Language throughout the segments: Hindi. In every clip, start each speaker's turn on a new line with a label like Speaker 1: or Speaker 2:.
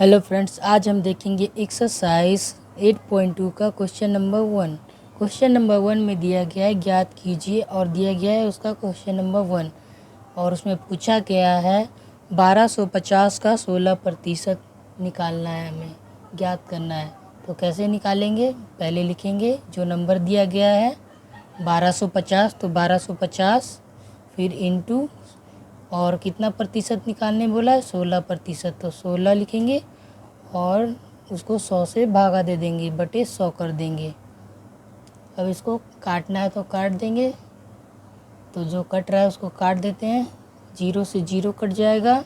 Speaker 1: हेलो फ्रेंड्स, आज हम देखेंगे एक्सरसाइज 8.2 का क्वेश्चन नंबर 1। क्वेश्चन नंबर 1 में दिया गया है ज्ञात कीजिए और दिया गया है उसका क्वेश्चन नंबर 1 और उसमें पूछा गया है 1250 का 16% निकालना है, हमें ज्ञात करना है। तो कैसे निकालेंगे? पहले लिखेंगे जो नंबर दिया गया है 1250, तो 1250 फिर इंटू और कितना प्रतिशत निकालने बोला है 16%, तो 16 लिखेंगे और उसको 100 से भागा दे देंगे, बटे 100 कर देंगे। अब इसको काटना है तो काट देंगे, तो जो कट रहा है उसको काट देते हैं। 0 से 0 कट जाएगा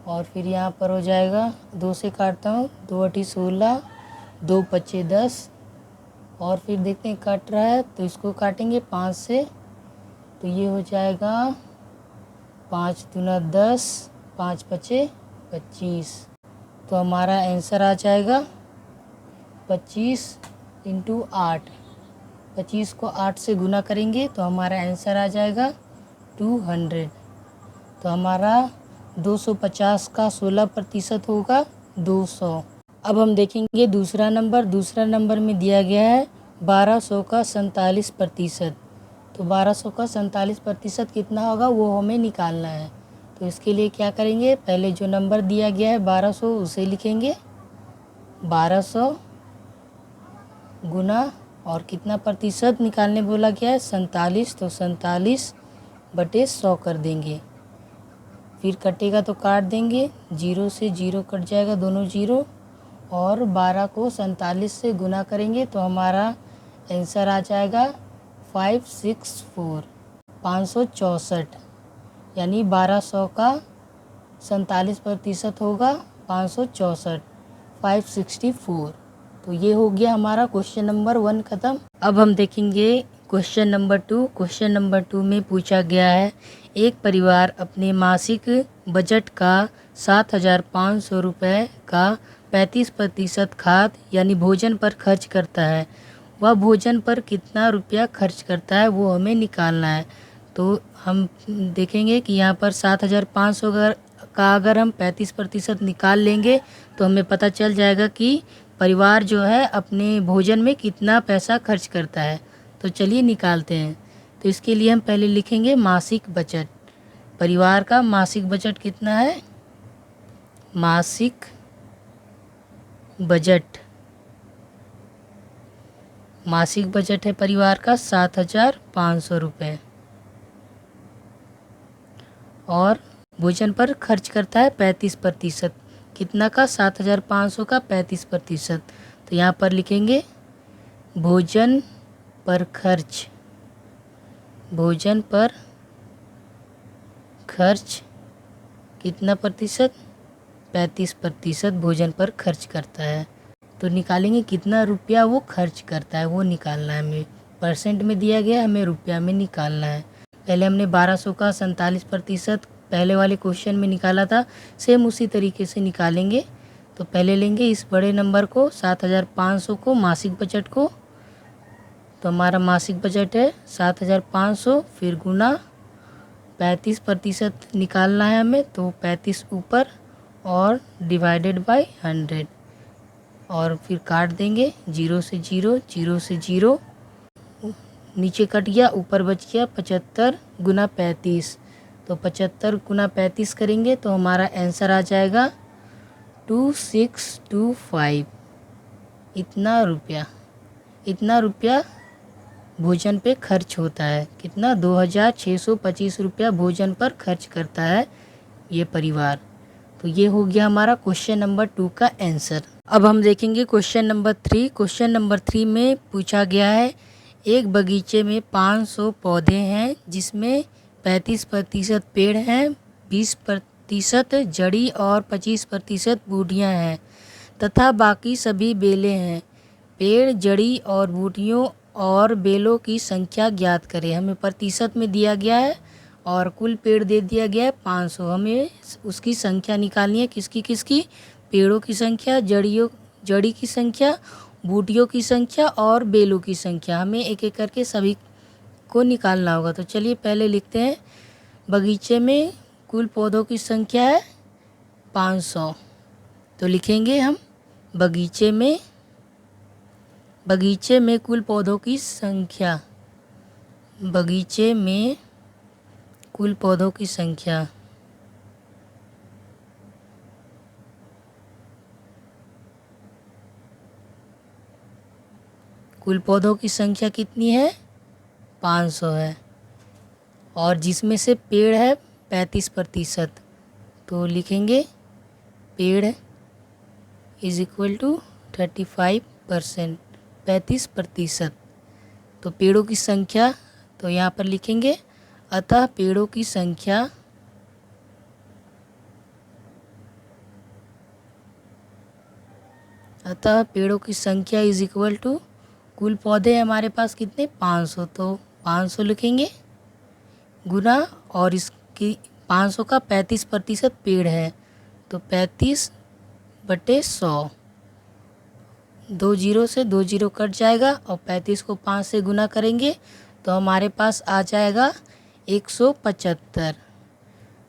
Speaker 1: और फिर यहाँ पर हो जाएगा 2 से काटता हूँ, 2 अठी 16, 2 पच्चे 10 और फिर देखते हैं कट रहा है तो इसको काटेंगे 5 से, तो ये हो जाएगा 5 दूना 10, 5 पचे 25। तो हमारा आंसर आ जाएगा 25 इंटू 8। 25 को 8 से गुना करेंगे तो हमारा आंसर आ जाएगा 200। तो हमारा 250 का 16% होगा 200। अब हम देखेंगे दूसरा नंबर में दिया गया है 1200 का 47%। तो 1200 का 47% कितना होगा वो हमें निकालना है। तो इसके लिए क्या करेंगे, पहले जो नंबर दिया गया है 1200 उसे लिखेंगे, 1200 गुना और कितना प्रतिशत निकालने बोला गया है 47, तो 47 बटे 100 कर देंगे। फिर कटेगा तो काट देंगे, 0 से 0 कट जाएगा, दोनों 0 और 12 को 47 से गुना करेंगे तो हमारा आंसर आ जाएगा 564, 564, यानी 1200 का 47% होगा 564, 564। तो ये हो गया हमारा क्वेश्चन नंबर 1 ख़त्म। अब हम देखेंगे क्वेश्चन नंबर 2। क्वेश्चन नंबर 2 में पूछा गया है एक परिवार अपने मासिक बजट का 7,500 रुपये का 35% खाद्य यानी भोजन पर खर्च करता है। वह भोजन पर कितना रुपया खर्च करता है वो हमें निकालना है। तो हम देखेंगे कि यहाँ पर 7,500 का अगर हम 35% निकाल लेंगे तो हमें पता चल जाएगा कि परिवार जो है अपने भोजन में कितना पैसा खर्च करता है। तो चलिए निकालते हैं। तो इसके लिए हम पहले लिखेंगे मासिक बजट। परिवार का मासिक बजट कितना है? मासिक बजट है परिवार का 7,500 रुपये और भोजन पर खर्च करता है 35%। कितना का? 7,500 का 35%। तो यहाँ पर लिखेंगे भोजन पर खर्च कितना प्रतिशत? 35% भोजन पर खर्च करता है। तो निकालेंगे कितना रुपया वो खर्च करता है, वो निकालना है हमें। परसेंट में दिया गया, हमें रुपया में निकालना है। पहले हमने 1200 का 47% पहले वाले क्वेश्चन में निकाला था, सेम उसी तरीके से निकालेंगे। तो पहले लेंगे इस बड़े नंबर को 7,500 को, मासिक बजट को। तो हमारा मासिक बजट है 7,500, फिर गुना 35% निकालना है हमें, तो 35 ऊपर और डिवाइडेड बाय 100 और फिर काट देंगे, 0 से 0, 0 से 0 नीचे कट गया, ऊपर बच गया 75 गुना 35। तो 75 गुना 35 करेंगे तो हमारा आंसर आ जाएगा 2625। इतना रुपया भोजन पे खर्च होता है। कितना? 2,625 रुपया भोजन पर खर्च करता है ये परिवार। तो ये हो गया हमारा क्वेश्चन नंबर 2 का आंसर। अब हम देखेंगे क्वेश्चन नंबर 3। क्वेश्चन नंबर 3 में पूछा गया है एक बगीचे में 500 पौधे हैं जिसमें 35% पेड़ हैं, 20% जड़ी और 25% बूटियां हैं तथा बाकी सभी बेलें हैं। पेड़, जड़ी और बूटियों और बेलों की संख्या ज्ञात करें। हमें प्रतिशत में दिया गया है और कुल पेड़ दे दिया गया है 500। हमें उसकी संख्या निकालनी है। किसकी? पेड़ों की संख्या, जड़ी की संख्या, बूटियों की संख्या और बेलों की संख्या। हमें एक एक करके सभी को निकालना होगा। तो चलिए पहले लिखते हैं, बगीचे में कुल पौधों की संख्या है 500। तो लिखेंगे हम बगीचे में कुल पौधों की संख्या, बगीचे में कुल पौधों की संख्या। कुल पौधों की संख्या कितनी है? 500 है। और जिसमें से पेड़ है 35%, तो लिखेंगे पेड़ इज इक्वल टू 35%, 35%। तो पेड़ों की संख्या, तो यहाँ पर लिखेंगे अतः पेड़ों की संख्या इज इक्वल टू, कुल पौधे हैं हमारे पास कितने? 500, तो 500 लिखेंगे गुना, और इसकी 500 का 35% पेड़ है, तो 35/100। 2 जीरो से 2 जीरो कट जाएगा और 35 को 5 से गुना करेंगे तो हमारे पास आ जाएगा 175।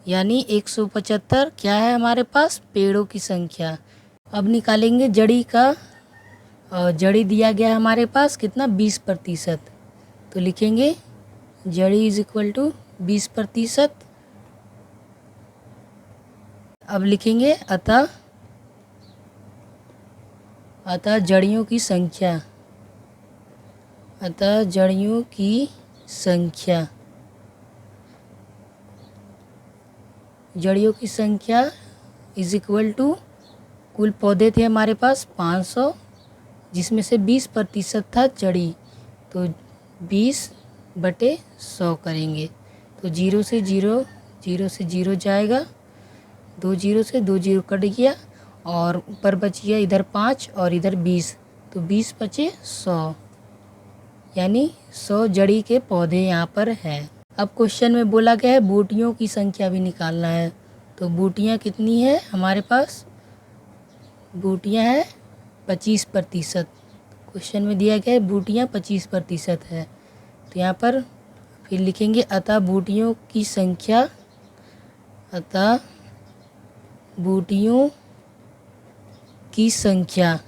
Speaker 1: यानी 175 क्या है हमारे पास? पेड़ों की संख्या। अब निकालेंगे जड़ी का, और जड़ी दिया गया है हमारे पास कितना? 20%। तो लिखेंगे जड़ी इज इक्वल टू 20%। अब लिखेंगे अतः जड़ियों की संख्या, अतः जड़ियों की संख्या, जड़ियों की संख्या इज इक्वल टू, कुल पौधे थे हमारे पास 500, जिसमें से 20% था जड़ी, तो 20/100 करेंगे। तो 0 से 0, 0 से 0 जाएगा, 2 जीरो से 2 जीरो कट गया, और ऊपर बच गया इधर 5 और इधर 20, तो 20 बचे 100, यानी 100 जड़ी के पौधे यहाँ पर हैं। अब क्वेश्चन में बोला गया है बूटियों की संख्या भी निकालना है। तो बूटियाँ कितनी है हमारे पास? बूटियाँ है 25%। क्वेश्चन में दिया गया है बूटियाँ 25% है। तो यहाँ पर फिर लिखेंगे अतः बूटियों की संख्या, अतः बूटियों की संख्या,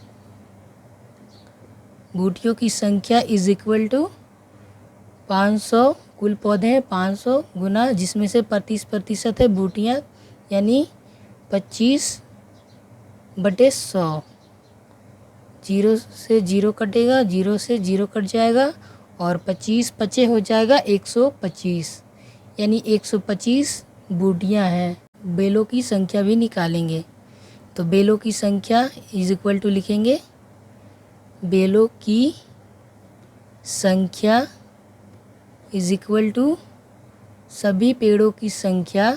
Speaker 1: बूटियों की संख्या इज इक्वल टू 500, कुल पौधे हैं 500 गुना, जिसमें से 35% है बूटियाँ, यानी 25/100। 0 से 0 कटेगा, 0 से 0 कट जाएगा, और 25 25 हो जाएगा 125, यानी 125 बूटियाँ हैं। बेलों की संख्या भी निकालेंगे। तो बेलों की संख्या इज इक्वल टू लिखेंगे बेलों की संख्या इज इक्वल टू सभी पेड़ों की संख्या,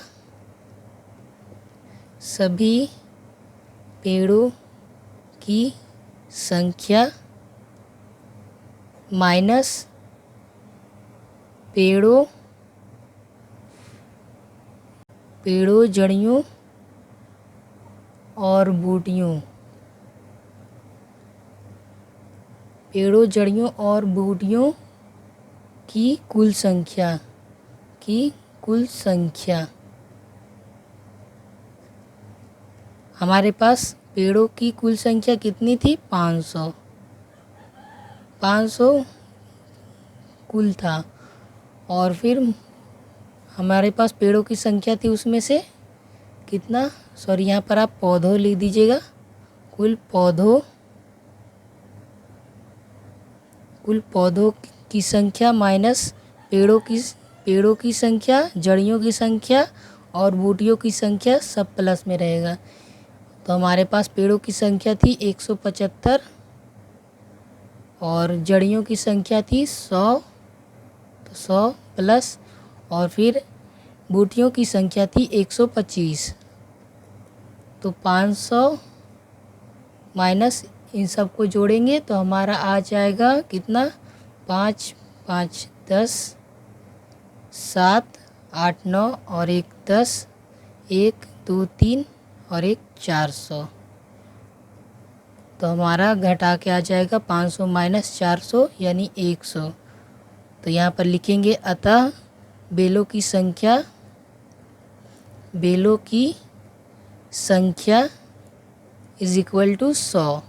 Speaker 1: सभी पेड़ों की संख्या माइनस पेड़ों जड़ियों और बूटियों, पेड़ों जड़ियों और बूटियों की कुल संख्या, हमारे पास पेड़ों की कुल संख्या कितनी थी? 500 कुल था, और फिर हमारे पास पेड़ों की संख्या थी, उसमें से कितना, सॉरी यहाँ पर आप पौधों लिख दीजिएगा, कुल पौधों की संख्या माइनस पेड़ों की संख्या, जड़ियों की संख्या और बूटियों की संख्या, सब प्लस में रहेगा। तो हमारे पास पेड़ों की संख्या थी 175 और जड़ियों की संख्या थी 100, तो 100 प्लस, और फिर बूटियों की संख्या थी 125, तो 500 माइनस इन सब को जोड़ेंगे तो हमारा आ जाएगा कितना? 5 5 10, 7 8 9 और 1 10, 1 2 3 और 1 400। तो हमारा घटा के आ जाएगा 500 माइनस 400 यानी 100। तो यहाँ पर लिखेंगे अतः बेलों की संख्या इज इक्वल टू 100।